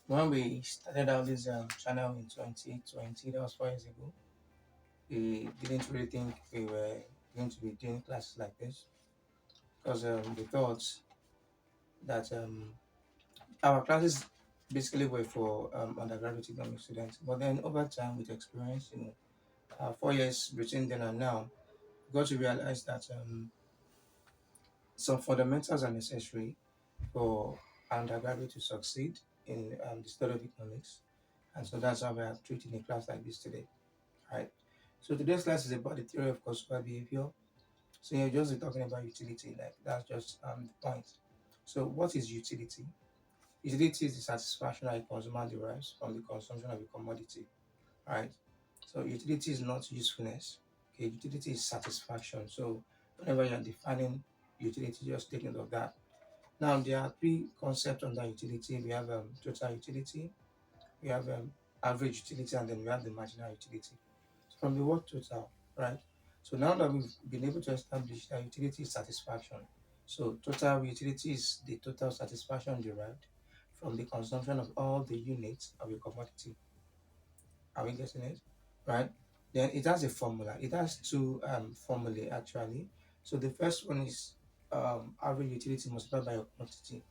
When we started out this channel in 2020, that was 4 years ago, we didn't really think we were going to be doing classes like this because we thought that our classes basically were for undergraduate economic students. But then over time, with experience, 4 years between then and now, we got to realize that some fundamentals are necessary for undergraduate to succeed in the study of economics. And so that's why we are treating a class like this today, right? So today's class is about the theory of consumer behavior. So you're just talking about utility, like that's just the point. So what is utility? Utility is the satisfaction that a consumer derives from the consumption of a commodity, right? So utility is not usefulness. Okay, utility is satisfaction. So whenever you're defining utility, just take note of that. Now there are three concepts under utility. We have total utility, we have average utility, and then we have the marginal utility. So from the word total, right? So now that we've been able to establish that utility is satisfaction, so total utility is the total satisfaction derived from the consumption of all the units of a commodity. Are we getting it? Right? Then it has a formula. It has two formulae actually. So the first one is average utility multiplied by a quantity.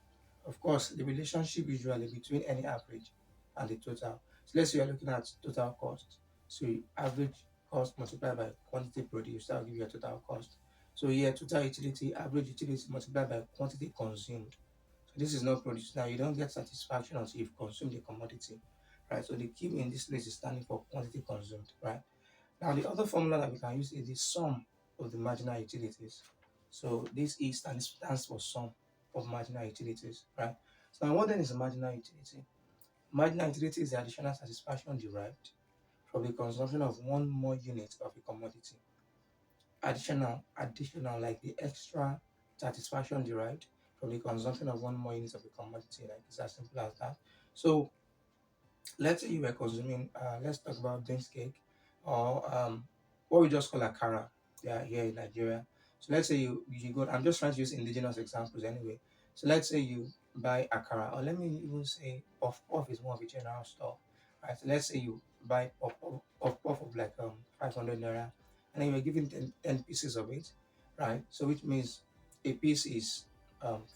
Of course, the relationship usually between any average and the total. So let's say you're looking at total cost. So average cost multiplied by quantity produced, that will give you a total cost. So here, total utility, average utility multiplied by quantity consumed. So this is not produced. Now you don't get satisfaction until you've consumed the commodity, right? So the key in this place is standing for quantity consumed, right? Now the other formula that we can use is the sum of the marginal utilities. So this E stands for sum of marginal utilities, right? So now what then is a marginal utility? Marginal utility is the additional satisfaction derived from the consumption of one more unit of a commodity. Additional, like the extra satisfaction derived from the consumption of one more unit of a commodity. Like it's as simple as that. So let's say you were consuming, let's talk about beans cake or what we just call akara. Yeah, here in Nigeria. So let's say you go. I'm just trying to use indigenous examples anyway. So let's say you buy akara, or let me even say puff is more of a general store, right? So let's say you buy puff of like 500 naira, and then you're given 10 pieces of it, right? So which means a piece is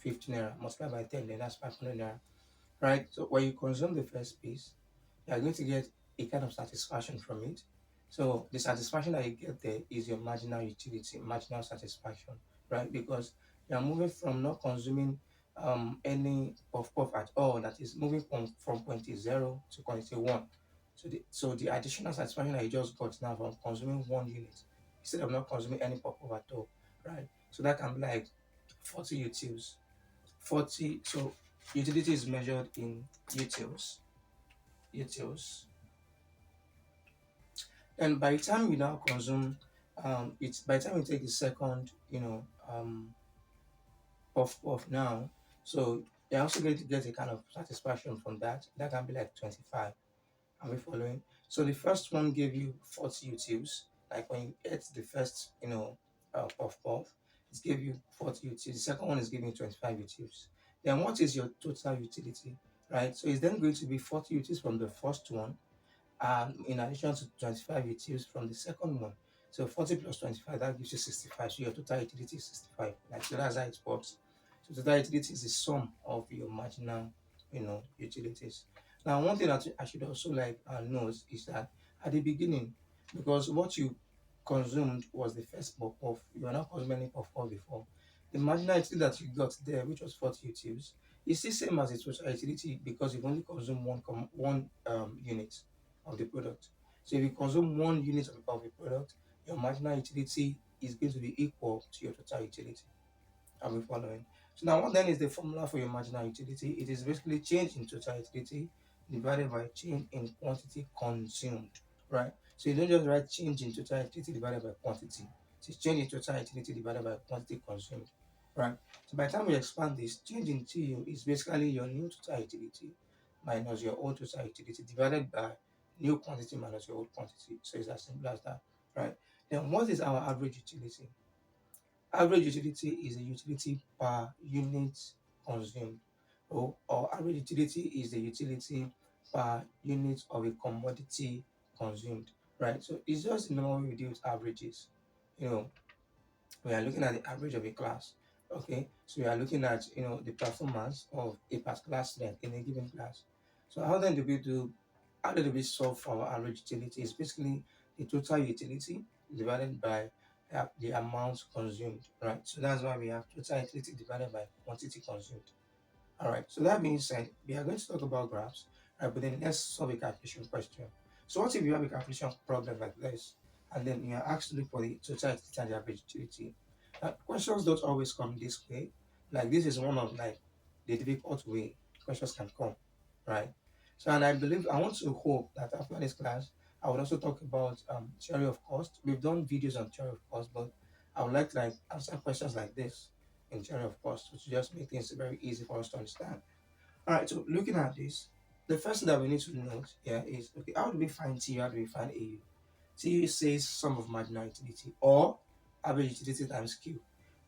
50 naira multiplied by 10, then that's 500 naira, right? So when you consume the first piece, you are going to get a kind of satisfaction from it. So the satisfaction that you get there is your marginal utility, marginal satisfaction, right? Because you are moving from not consuming any puff at all, that is moving from quantity 0 to quantity 1. So the additional satisfaction that you just got now from consuming 1 unit instead of not consuming any puff at all, right? So that can be like 40 utils. 40, so utility is measured in utils. And by the time you now consume, it's by the time you take the second, puff now, so you're also going to get a kind of satisfaction from that. That can be like 25. Are we following? So the first one gave you 40 utils. Like when you ate the first, puff, it gave you 40 utils. The second one is giving you 25 utils. Then what is your total utility, right? So it's then going to be 40 utils from the first one, in addition to 25 utils from the second one. So 40 plus 25, that gives you 65. So your total utility is 65. Like, so that's how it works. So total utility is the sum of your marginal, utilities. Now, one thing that I should also like note is that at the beginning, because what you consumed was the first puff, you were not consuming any puff before. The marginal utility that you got there, which was 40 utils, is still same as the total utility because you've only consumed one unit of the product. So if you consume 1 unit of a product, your marginal utility is going to be equal to your total utility. Are we following? So now what then is the formula for your marginal utility? It is basically change in total utility divided by change in quantity consumed, right? So you don't just write change in total utility divided by quantity. It's change in total utility divided by quantity consumed, right? So by the time we expand this, change in TU is basically your new total utility minus your old total utility divided by new quantity minus your old quantity. So it's as simple as that, right? Then what is our average utility? Average utility is a utility per unit consumed, or average utility is the utility per unit of a commodity consumed, right? So it's just the normal way we deal with averages. You know, we are looking at the average of a class. Okay, so we are looking at the performance of a particular student in a given class. So how do we solve for our average utility? It's basically the total utility divided by the amount consumed, right? So that's why we have total utility divided by quantity consumed. All right, so that being said, we are going to talk about graphs, right? But then let's solve a calculation question. So what if you have a calculation problem like this, and then you are asked to look for the total utility and the average utility? Now, questions don't always come this way. Like this is one of like the difficult way questions can come, right? So, and I want to hope that after this class, I would also talk about theory of cost. We've done videos on theory of cost, but I would like to like answer questions like this in theory of cost, which just make things very easy for us to understand. All right, so looking at this, the first thing that we need to note here is okay, how do we find TU? How do we find AU? TU says sum of marginal utility or average utility times Q.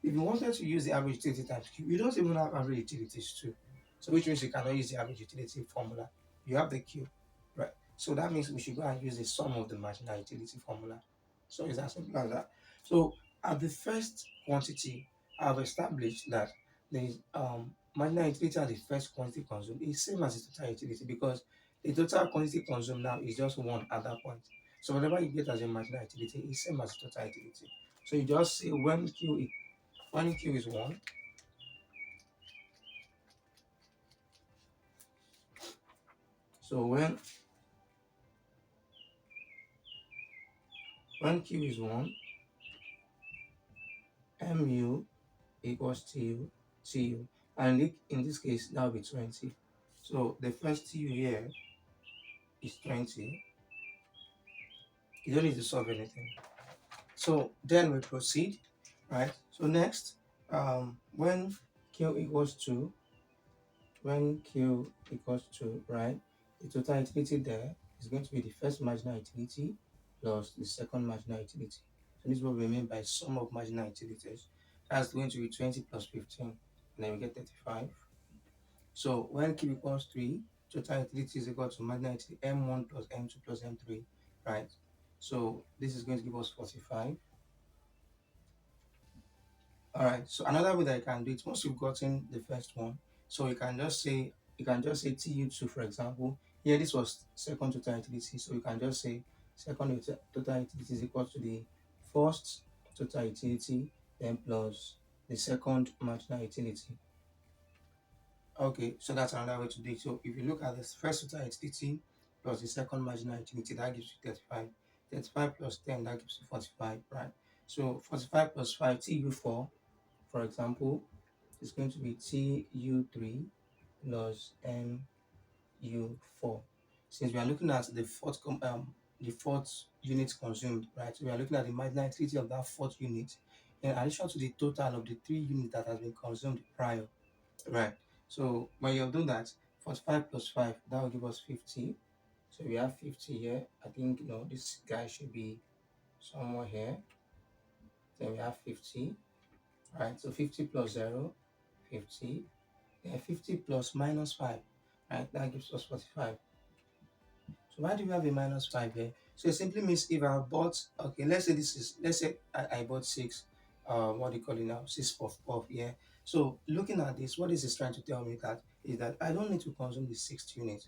If you wanted to use the average utility times Q, you don't even have average utilities too. So which means you cannot use the average utility formula. You have the Q, right? So that means we should go and use the sum of the marginal utility formula. So it's as simple as that. So at the first quantity, I've established that the marginal utility at the first quantity consumed is same as the total utility because the total quantity consumed now is just one at that point. So whatever you get as your marginal utility is same as the total utility. So you just say when Q is one, so when Q is one, mu equals tu, and in this case that will be 20. So the first tu here is 20. You don't need to solve anything. So then we proceed, right? So next, when Q equals 2, right, the total utility there is going to be the first marginal utility plus the second marginal utility. So this is what we mean by sum of marginal utilities. That's going to be 20 plus 15, and then we get 35. So when Q equals 3, total utility is equal to marginal utility M1 plus M2 plus M3, right? So this is going to give us 45. All right. So another way that you can do it, once you've gotten the first one, so you can just say TU2, for example. Here this was second total utility, so you can just say total utility is equal to the first total utility, then plus the second marginal utility. Okay, so that's another way to do it. So if you look at this first total utility plus the second marginal utility, that gives you 35. 35 plus 10, that gives you 45, right? So 45 plus 5, TU4, for example, is going to be TU3 plus MU4. Since we are looking at the fourth unit consumed, right? So we are looking at the marginal utility of that fourth unit in addition to the total of the 3 units that has been consumed prior, right? So when you have done that, 45 plus 5, that will give us 50. So we have 50 here. I think this guy should be somewhere here. Then we have 50, right? So 50 plus 0, 50. 50 plus minus 5, right? That gives us 45. So why do we have a minus 5 here? So it simply means if I bought, okay, let's say I bought 6, what do you call it now? 6 puff, yeah. So looking at this, what this is trying to tell me that is that I don't need to consume the 6th unit,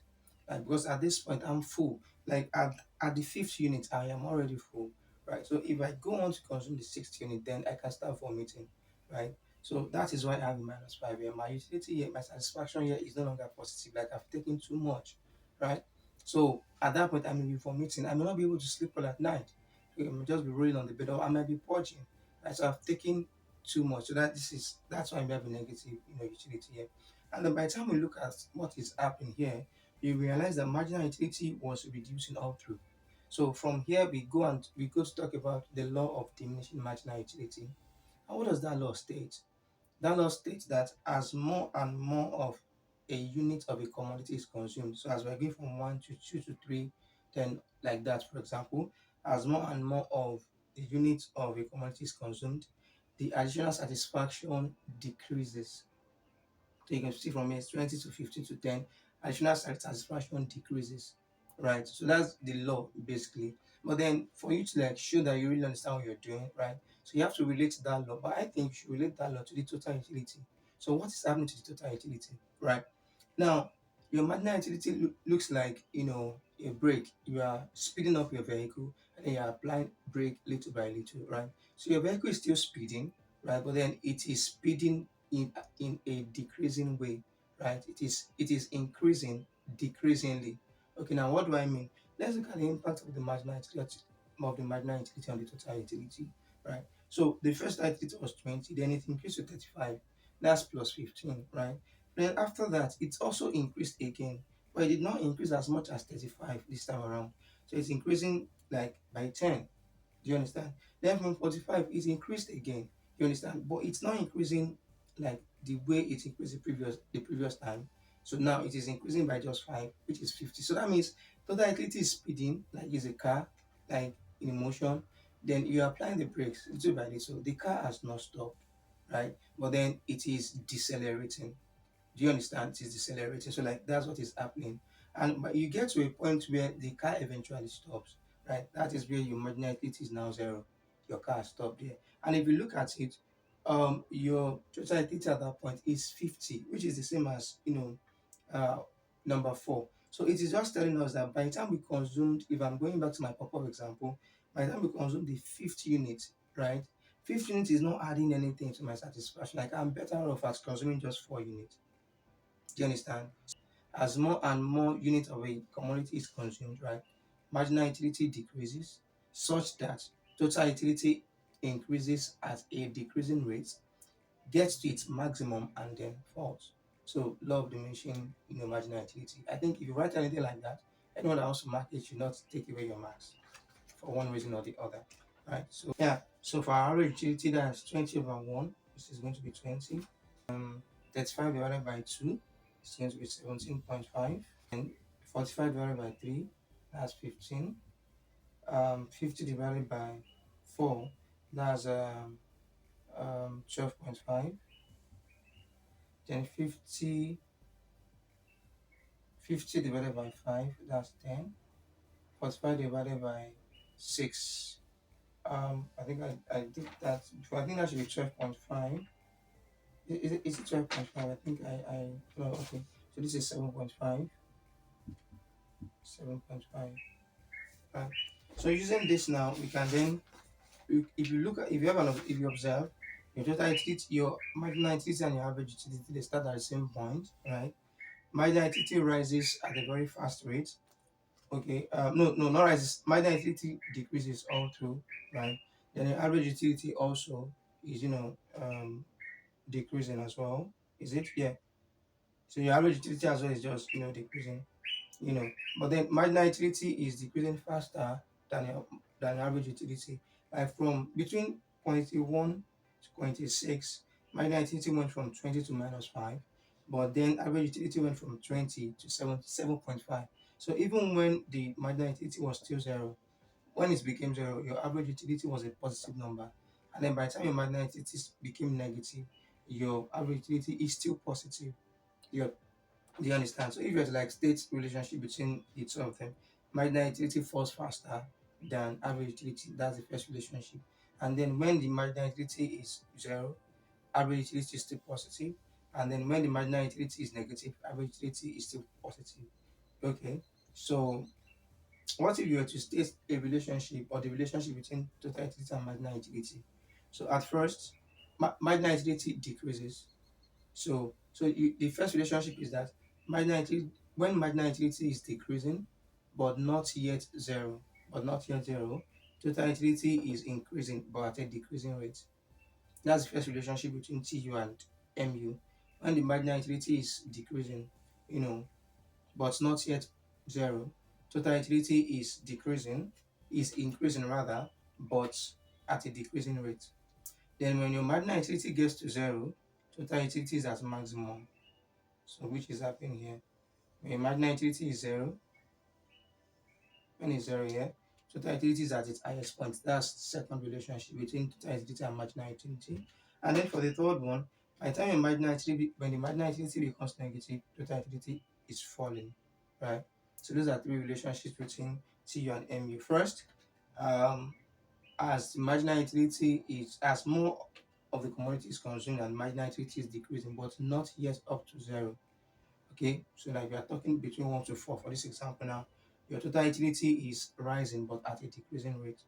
right? Because at this point I'm full. Like at the 5th unit, I am already full, right? So if I go on to consume the 6th unit, then I can start vomiting, right? So that is why I have a minus 5 here. My utility here, my satisfaction here is no longer positive. Like I've taken too much, right? So at that point, I may be vomiting. I may not be able to sleep well at night. I may just be rolling on the bed, or I might be purging. Right? So I've taken too much. So that's why we have a negative, utility here. And then by the time we look at what is happening here, we realize that marginal utility was reducing all through. So from here we go to talk about the law of diminishing marginal utility. And what does that law state? That law states that as more and more of a unit of a commodity is consumed, so as we're going from 1 to 2 to 3, then like that, for example, as more and more of the unit of a commodity is consumed, the additional satisfaction decreases. So you can see from here 20 to 15 to 10, additional satisfaction decreases, right? So that's the law basically. But then for you to like show that you really understand what you're doing, right? So you have to relate that law. But I think you should relate that law to the total utility. So what is happening to the total utility, right? Now, your marginal utility looks like, a brake. You are speeding up your vehicle and then you're applying brake little by little, right? So your vehicle is still speeding, right? But then it is speeding in a decreasing way, right? It is increasing decreasingly. Okay, now what do I mean? Let's look at the impact of the marginal utility on the total utility, right? So the first utility was 20, then it increased to 35. That's plus 15, right? Then after that, it also increased again, but it did not increase as much as 35 this time around. So it's increasing like by 10. Do you understand? Then from 45, it increased again. You understand? But it's not increasing like the way it increased the previous time. So now it is increasing by just 5, which is 50. So that means total utility is speeding, like it's a car, like in motion. Then you're applying the brakes little by little. The car has not stopped, right? But then it is decelerating. Do you understand? It is decelerating. So like that's what is happening. And but you get to a point where the car eventually stops, right? That is where your marginal utility is now zero. Your car stopped there. And if you look at it, your total utility at that point is 50, which is the same as uh number 4. So it is just telling us that by the time we consumed, if I'm going back to my pop-up example, by the time we consume the fifth unit, right? Fifth unit is not adding anything to my satisfaction. Like I'm better off at consuming just 4 units. Do you understand? As more and more units of a commodity is consumed, right, marginal utility decreases such that total utility increases at a decreasing rate, gets to its maximum, and then falls. So law of diminishing, marginal utility. I think if you write anything like that, anyone that wants to mark it should not take away your marks for one reason or the other. Right. So yeah. So for our average utility, that's 20 over 1. This is going to be 20. 35 divided by 2 is going to be 17.5. And 45 divided by 3, that's 15. 50 divided by 4, that's 12.5. Then 50 divided by 5, that's 10. 45 divided by 6, I think I did that before. I think that should be 12.5. Is it 12.5? I think no, okay. So this is 7.5. 7.5. Right. So using this now, we can then, if you look at, if you observe, your total utility, your marginal utility and your average utility, they start at the same point, right? Marginal utility rises at a very fast rate. Okay. No, not rises. Marginal utility decreases all through, right? Then the average utility also is, decreasing as well. Is it? Yeah. So your average utility as well is just, decreasing. you know. But then marginal utility is decreasing faster than average utility. Like from between 0.1 to 0.6, marginal utility went from 20 to -5, but then average utility went from 20 to 7.5. So even when the marginal utility was still zero, when it became zero, your average utility was a positive number. And then by the time your marginal utility became negative, your average utility is still positive. Your do you understand? So if you were to like state relationship between the two of them, marginal utility falls faster than average utility. That's the first relationship. And then when the marginal utility is zero, average utility is still positive. And then when the marginal utility is negative, average utility is still positive. Okay. So what if you were to state a relationship or the relationship between total utility and marginal utility? So at first, marginal utility decreases, the first relationship is that marginal utility, when marginal utility is decreasing, but not yet zero, total utility is increasing but at a decreasing rate. That's the first relationship between TU and MU. When the marginal utility is decreasing, you know, but not yet zero, total utility is increasing rather, but at a decreasing rate. Then when your marginal utility gets to zero, total utility is at maximum. So which is happening here. When your marginal utility is zero, when it's zero here, total utility is at its highest point. That's the second relationship between total utility and marginal utility. And then for the third one, By the time when the marginal utility becomes negative, total utility is falling, right? So those are three relationships between TU and MU. First, um, as the marginal utility is as more of the commodity is consumed and marginal utility is decreasing, but not yet up to zero. Okay, so like we are talking between 1 to 4 for this example now, your total utility is rising but at a decreasing rate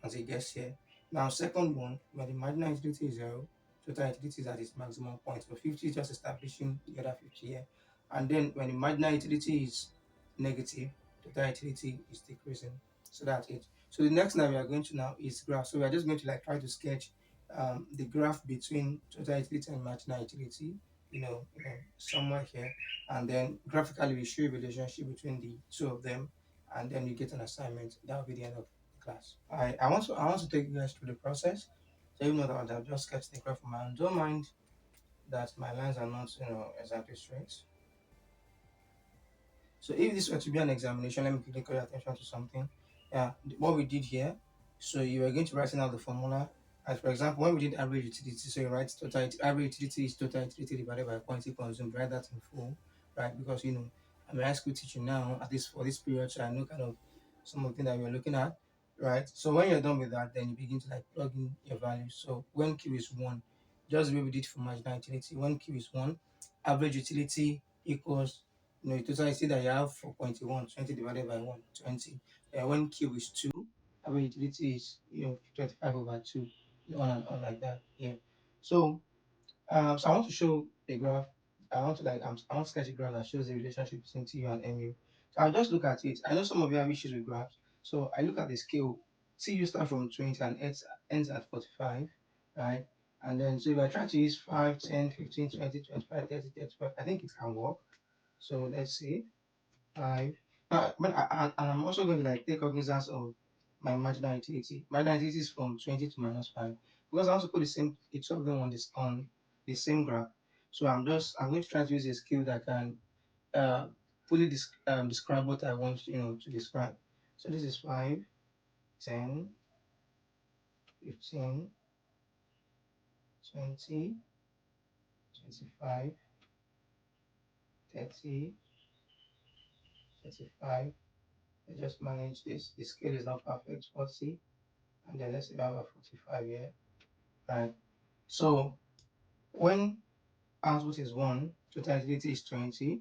as it gets here. Now, second one, when the marginal utility is zero, total utility is at its maximum point. So 50 is just establishing the other 50 here. And then when the marginal utility is negative, total utility is decreasing. So that's it. So the next now we are going to now is graph. So we are just going to like try to sketch the graph between total utility and marginal utility, somewhere here. And then graphically we show a relationship between the two of them, and then you get an assignment. That will be the end of class. I want to take you guys through the process. So even though I've just sketched the graph from my own, don't mind that my lines are not exactly straight. So if this were to be an examination, let me quickly call your attention to something. Yeah, what we did here. So you are going to write out the formula. As for example, when we did average utility, so you write average utility is total utility divided by quantity consumed. Write that in full, right? Because I'm a high school teacher now, at least for this period, so I know kind of some of the things that we're looking at, right? So when you're done with that, then you begin to like plug in your values. So when Q is 1, just the way we did for marginal utility, when Q is 1, average utility equals the total is that you have 4.1, 20 divided by 1, 20. When Q is 2, average utility is 25 over 2, on and on like that. Yeah. So I want to show a graph. I want to sketch a graph that shows the relationship between TU and MU. So I'll just look at it. I know some of you have issues with graphs. So I look at the scale. TU starts from 20 and ends at 45, right? And then so if I try to use 5, 10, 15, 20, 25, 30, 35, I think it can work. So let's see. Five. And I'm also going to like take cognizance of my marginal utility. Marginal utility is from 20 to -5 because I also put the two of them on the same graph. So I'm going to try to use a skill that can uh fully describe what I want to describe. So this is 5, 10, 15, 20, 25, 30, 35. I just manage this. The scale is not perfect. 40, and then let's say I have a 45 here. Right. So when output is 1, total utility is 20.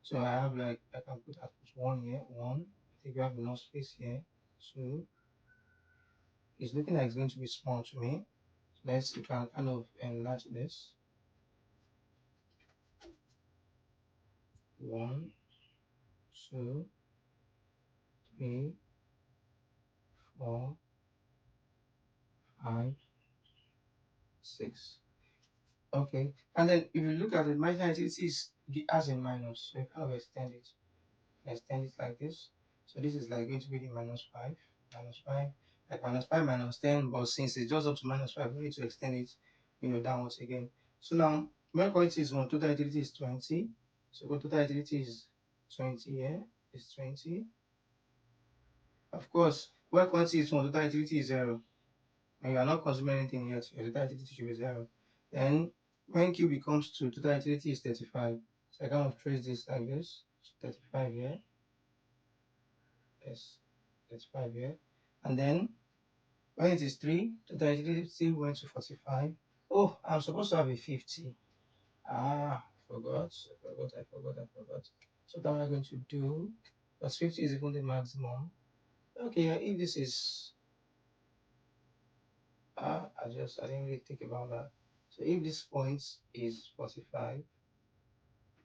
So I can put output 1 here, 1. I think we have enough space here. 2. It's looking like it's going to be small to me. We can kind of enlarge this. 1, 2, 3, 4, 5, 6. Okay. And then if you look at it, marginal utility is as a minus. So you kind of extend it like this. So this is like going to be the minus 5, like minus 5, minus 10, but since it's just up to -5, we need to extend it, downwards again. So now, when quantity is 1, total utility is 20. So what total utility is 20 here, is 20. Of course, when quantity is 1, total utility is 0. And you are not consuming anything yet, your total utility should be 0. Then, when Q becomes 2, total utility is 35. So I kind of trace this like this, 35 here. Yes, that's 5 here. And then when it is 3, the utility went to 45. Oh, I'm supposed to have a 50. I forgot. So what am I going to do? Because 50 is even the maximum. Okay, if this is, I didn't really think about that. So if this point is 45,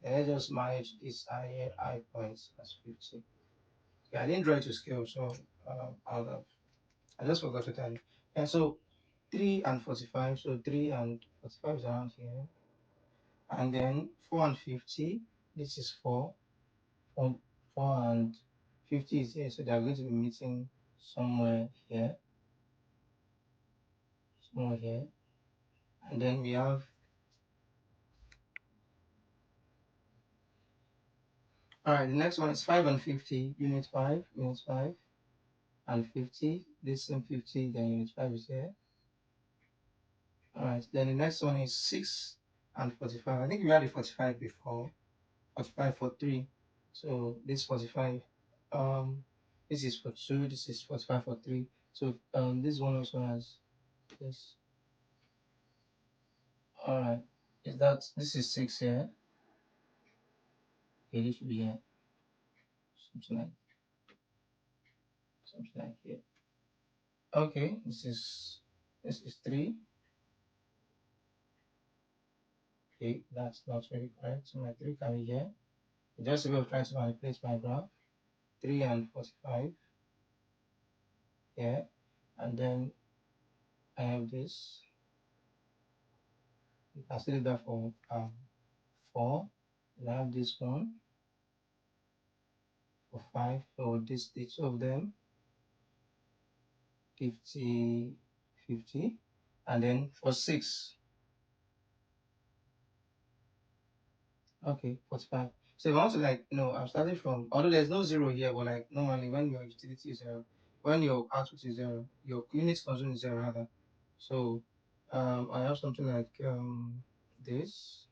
then I just manage this I points as 50. Yeah, I didn't draw it to scale, so I just forgot to tell you. And so 3 and 45, so 3 and 45 is around here. And then 4 and 50, this is 4. 4, 4 and 50 is here, so they are going to be meeting somewhere here. Somewhere here. And then we have, alright, the next one is 5 and 50, unit 5, and 50. This same 50, then unit 5 is here. Alright, then the next one is 6 and 45. I think we had a 45 before. 45 for 3. So this 45. Um, this is for 2. This is 45 for 3. So this one also has this. All right. Is that this is 6 here? Okay, this should be here. Something like here. Okay, this is 3. Okay, that's not really correct. So my 3 can be here. Just a way of trying to manipulate my graph. 3 and 45 here. And then I have this. You can still do that for 4. And I have this one for 5. So this the two of them 50, 50. And then for 6. Okay, 45. So if I want to I'm starting from, although there's no zero here, but like normally when your utility is zero, when your output is zero, your units consumed is zero rather. So I have something like this.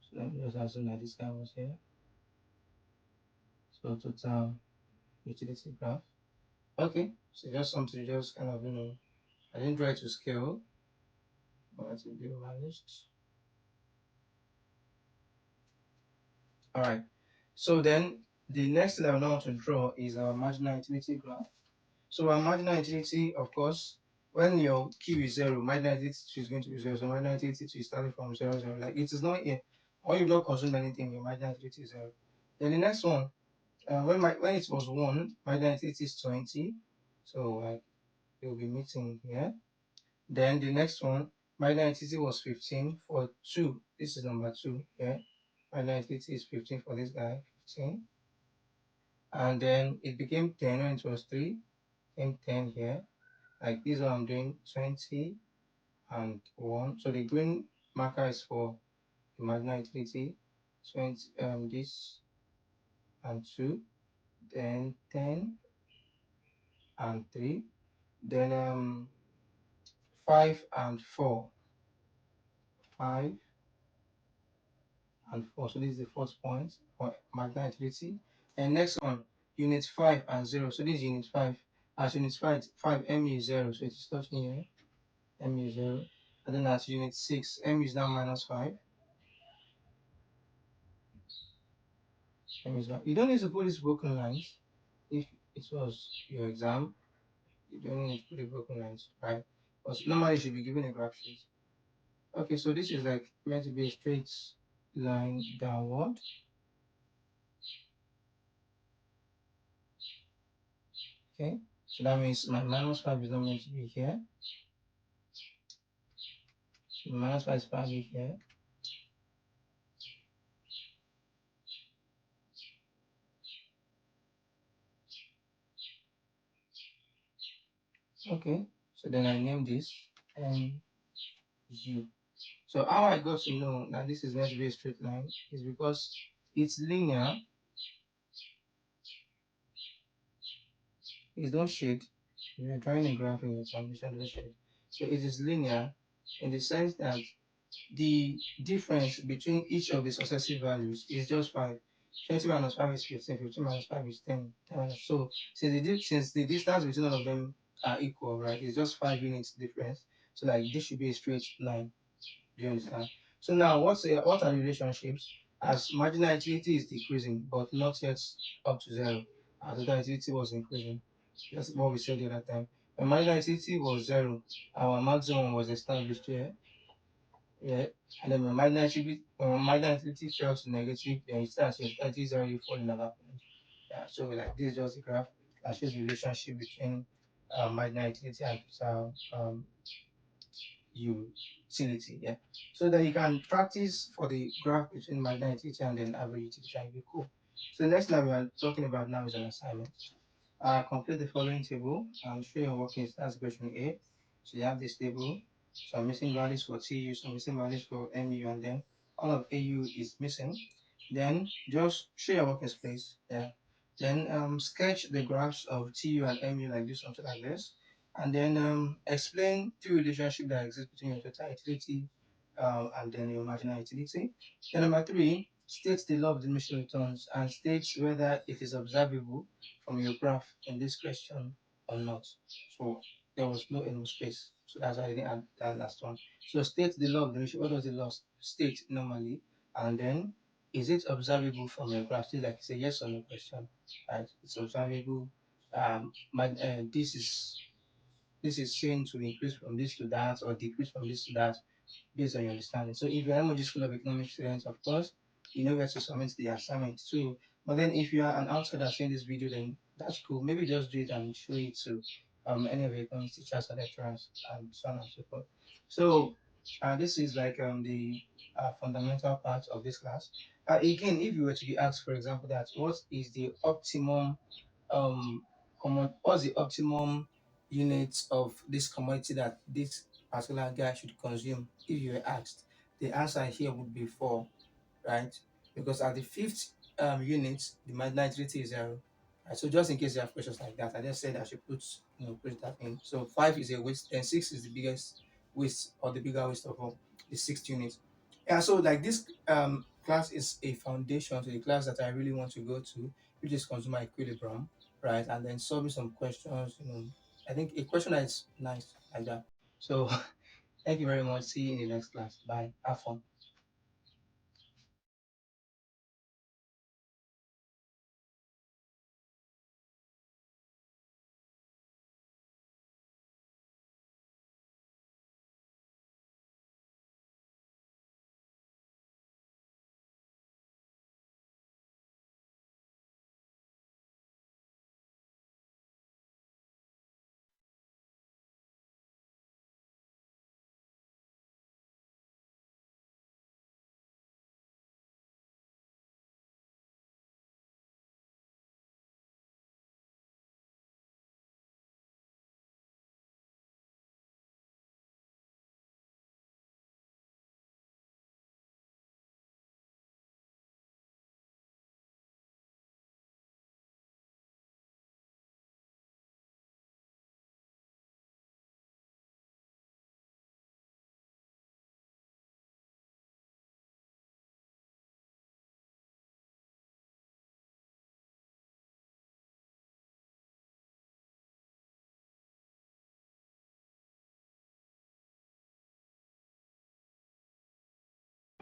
So let me just assume that this guy was here. So total utility graph. Okay, so just something just kind of I didn't try to scale, but it will be managed. All right. So then the next thing I want to draw is our marginal utility graph. So our marginal utility, of course, when your Q is 0, marginal utility is going to be 0. So marginal utility is starting from 0, 0. Like it is not here. Or you've not consumed anything, your marginal utility is 0. Then the next one, when it was 1, marginal utility is 20. So like you'll be meeting here. Then the next one, marginal utility was 15 for 2. This is number 2 here. Marginal utility is 15 for this guy, 15. And then it became 10 when it was 3, became 10 here. Like this one I'm doing 20 and 1. So the green marker is for the marginal utility, 20 this and 2, then 10 and 3, then 5 and 4. 5 and 4. So this is the fourth point for marginal utility. And next one, unit 5 and 0. So this is unit 5. As unit 5 mu is 0, so it is touching here. Mu is 0. And then as unit 6, mu is now minus 5. You don't need to put these broken lines. If it was your exam, you don't need to put the broken lines, right? But normally you should be given a graph sheet. Okay, so this is like meant to be a straight line downward. Okay, so that means my minus 5 is not meant to be here. So minus 5 is probably here. Okay, so then I name this U. So how I got to know that this is meant to be a straight line is because it's linear. Please don't shade. If you're drawing a graph in your examination, don't shade. So it is linear in the sense that the difference between each of the successive values is just 5. 20 minus 5 is 15, 15 minus 5 is 10. So since the distance between all of them are equal, right, it's just 5 units difference. So like this should be a straight line. Do you understand? So now what are the relationships? As marginal utility is decreasing, but not yet up to 0. As total utility was increasing. That's what we said the other time. When marginal utility was 0, our maximum was established here. Yeah. And then when marginal utility fell to negative, then it starts your utility is already falling at that point. Yeah. So like this is just a graph that shows the relationship between marginal utility and total utility. Yeah. So that you can practice for the graph between marginal utility and then average utility and be cool. So the next thing we are talking about now is an assignment. Complete the following table and show your workings. That's question A. So you have this table. some missing values for TU, some missing values for MU, and then all of AU is missing. Then just show your working space. Yeah. Then sketch the graphs of TU and MU like this, something like this. And then explain the relationship that exists between your total utility and then your marginal utility. Then number three, state the law of diminishing returns and states whether it is observable from your graph in this question or not. So there was no enough space. So that's why I didn't add that last one. So state the law of diminishing. What does the law state normally? And then is it observable from your graph? Still like it's a yes or no question. Right? It's observable. This is saying to increase from this to that or decrease from this to that based on your understanding. So if you're an emoji school of economics students, of course, you know where to submit the assignment too. But then if you are an outsider seeing this video, then that's cool. Maybe just do it and show it to any of your economics teachers or lecturers and so on and so forth. So this is like the fundamental part of this class. Again, if you were to be asked, for example, that what is the optimum what's the optimum units of this commodity that this particular guy should consume if you were asked, the answer here would be 4, right? Because at the fifth unit, the nitrate is 0. Right? So just in case you have questions like that, I just said I should put that in. So 5 is a waste, then 6 is the biggest waste or the bigger waste of all, the sixth unit. Yeah, so like this class is a foundation to the class that I really want to go to, which is consumer equilibrium, right? And then solving some questions. I think a question that is nice like that. So thank you very much. See you in the next class. Bye. Have fun.